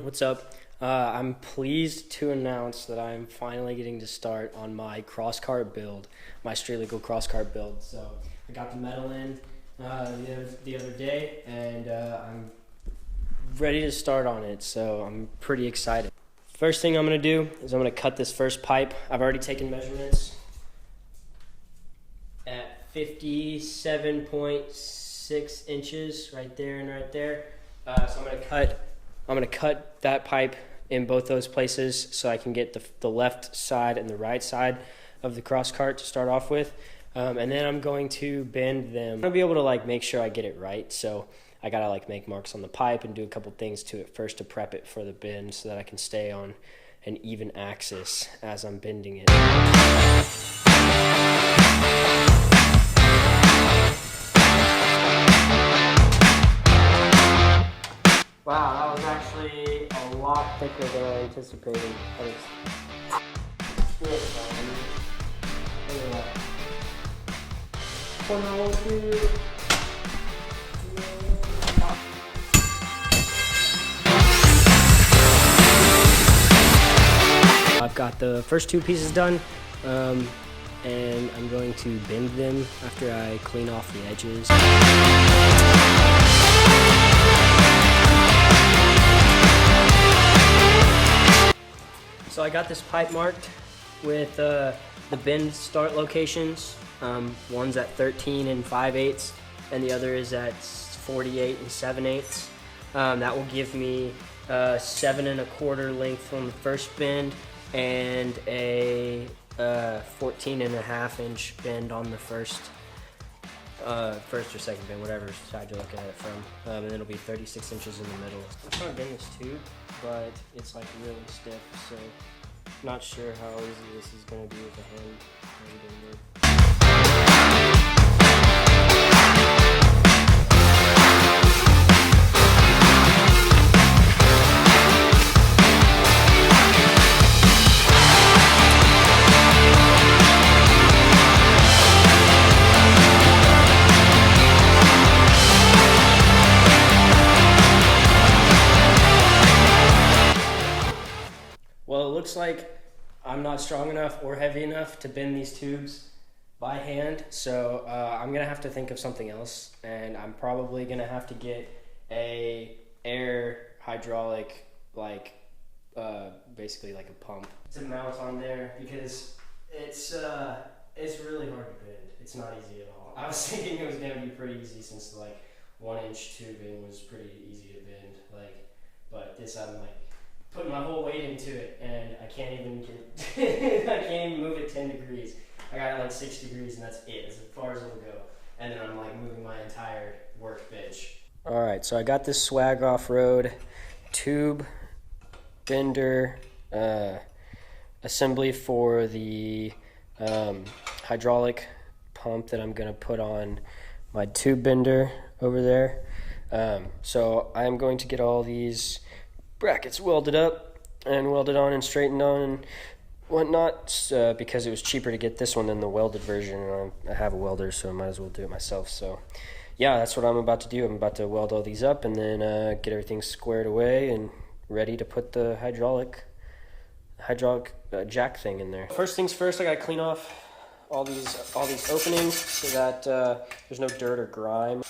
What's up? I'm pleased to announce that I'm finally getting to start on my CrossKart build, my street legal CrossKart build. So I got the metal in the other day, and I'm ready to start on it. So I'm pretty excited. First thing I'm going to do is I'm going to cut this first pipe. I've already taken measurements at 57.6 inches right there and right there. So I'm going to cut that pipe in both those places so I can get the left side and the right side of the CrossKart to start off with. And then I'm going to bend them. I'm going to be able to make sure I get it right. So I got to make marks on the pipe and do a couple things to it first to prep it for the bend so that I can stay on an even axis as I'm bending it. Wow, that was actually a lot thicker than I anticipated. But it's really fun. Look at that. I've got the first two pieces done, and I'm going to bend them after I clean off the edges. So I got this pipe marked with the bend start locations. One's at 13 and 5/8, and the other is at 48 and 7/8. That will give me 7 1/4 length on the first bend and a 14 1/2 inch bend on the first or second bend, whatever side you're looking at it from. And then it'll be 36 inches in the middle. I'm trying to bend this tube, but it's really stiff, so not sure how easy this is going to be with a hand bender. Well, it looks like I'm not strong enough or heavy enough to bend these tubes by hand, so I'm gonna have to think of something else, and I'm probably gonna have to get a air hydraulic, basically like a pump to mount on there, because it's really hard to bend. It's not easy at all. I was thinking it was gonna be pretty easy since the 1-inch tubing was pretty easy to bend, but this I'm putting my whole weight into it, and I can't even I can't even move it 10 degrees. I got it 6 degrees, and that's it, as far as it'll go. And then I'm moving my entire workbench. All right, so I got this swag off-road tube bender assembly for the hydraulic pump that I'm gonna put on my tube bender over there. So I'm going to get all these brackets welded up and welded on and straightened on and whatnot, because it was cheaper to get this one than the welded version, and I have a welder, so I might as well do it myself. So yeah, that's what I'm about to do. I'm about to weld all these up and then get everything squared away and ready to put the hydraulic jack thing in there. First things first, I gotta clean off all these openings so that there's no dirt or grime.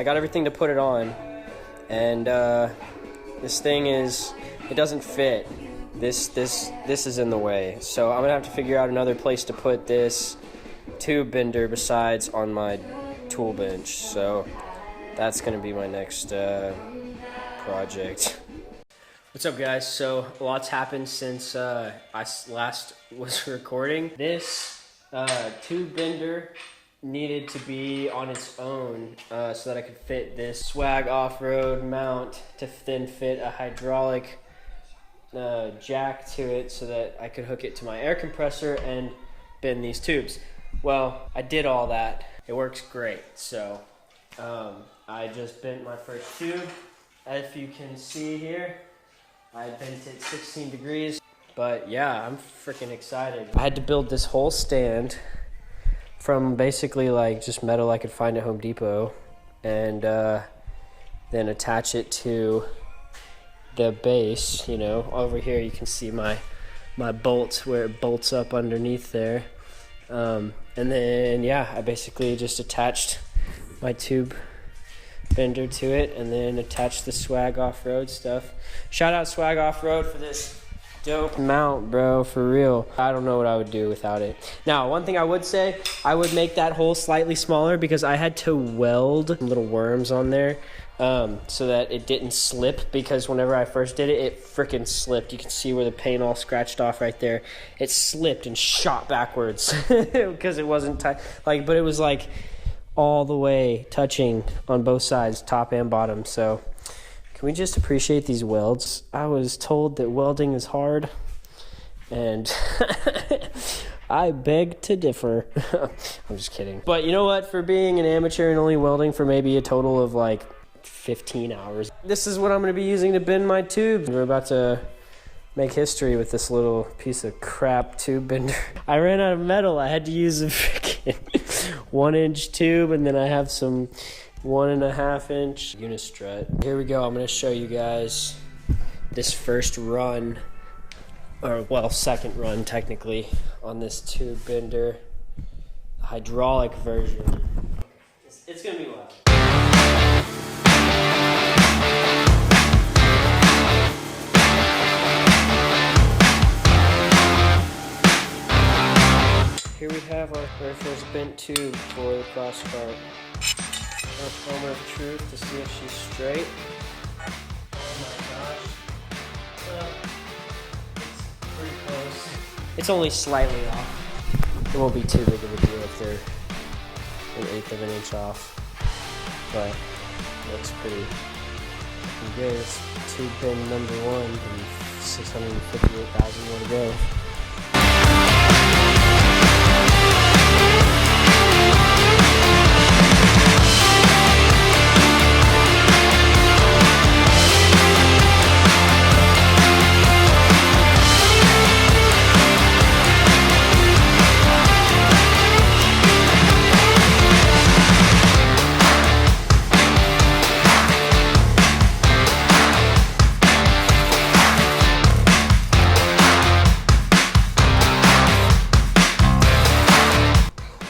I got everything to put it on, and this thing it doesn't fit. This is in the way, so I'm gonna have to figure out another place to put this tube bender besides on my tool bench. So that's gonna be my next project. What's up, guys? So a lot's happened since I last was recording. This tube bender needed to be on its own so that I could fit this swag off-road mount to then fit a hydraulic jack to it so that I could hook it to my air compressor and bend these tubes. Well, I did all that. It works great. So I just bent my first tube. If you can see here, I bent it 16 degrees, but yeah, I'm freaking excited. I had to build this whole stand from basically like just metal I could find at Home Depot, and then attach it to the base. You know, over here you can see my bolts where it bolts up underneath there. And then yeah, I basically just attached my tube bender to it, and then attach the Swag Off-Road stuff. Shout out Swag Off-Road for this dope mount, bro, for real. I don't know what I would do without it. Now, one thing I would say, I would make that hole slightly smaller because I had to weld little worms on there so that it didn't slip, because whenever I first did it, it freaking slipped. You can see where the paint all scratched off right there. It slipped and shot backwards because it wasn't tight. Like, but it was like all the way touching on both sides, top and bottom. So can we just appreciate these welds? I was told that welding is hard, and I beg to differ. I'm just kidding. But you know what? For being an amateur and only welding for maybe a total of like 15 hours, this is what I'm going to be using to bend my tubes. We're about to make history with this little piece of crap tube bender. I ran out of metal. I had to use a freaking 1-inch tube, and then I have some 1.5-inch unistrut. Here we go. I'm going to show you guys this first run, or well, second run technically, on this tube bender, the hydraulic version. It's going to be loud. Here we have our very first bent tube for the CrossKart. A moment of truth to see if she's straight. Oh my gosh. It's pretty close. It's only slightly off. It won't be too big of a deal if they're 1/8 of an inch off. But it looks pretty good. It's tube bend number 1 and 658,000 more to go.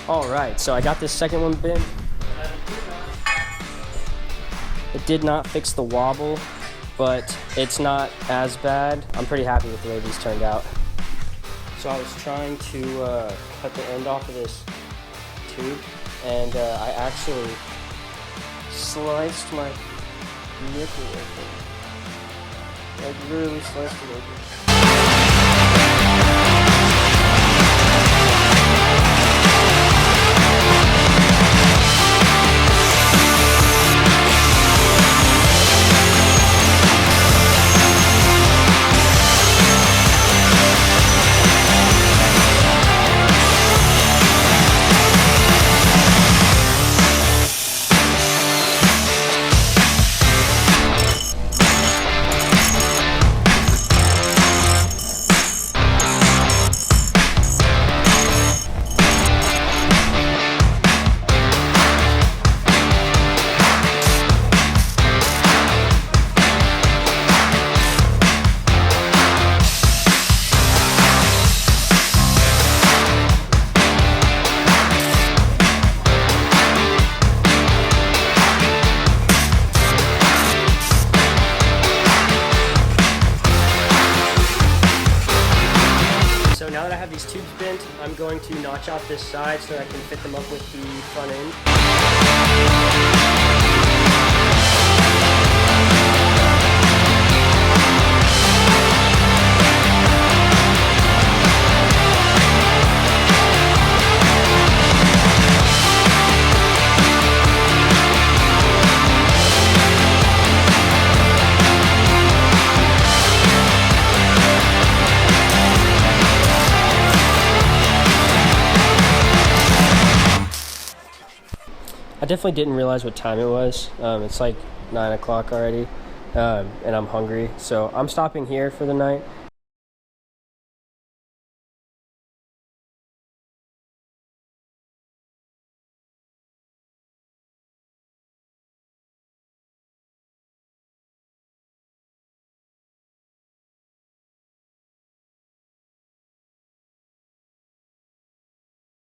Alright, so I got this second one bent. It did not fix the wobble, but it's not as bad. I'm pretty happy with the way these turned out. So I was trying to cut the end off of this tube, and I actually sliced my nipple open. Like, literally sliced it open. I'm going to notch out this side so I can fit them up with the front end. I definitely didn't realize what time it was. It's like 9 o'clock already, and I'm hungry. So I'm stopping here for the night.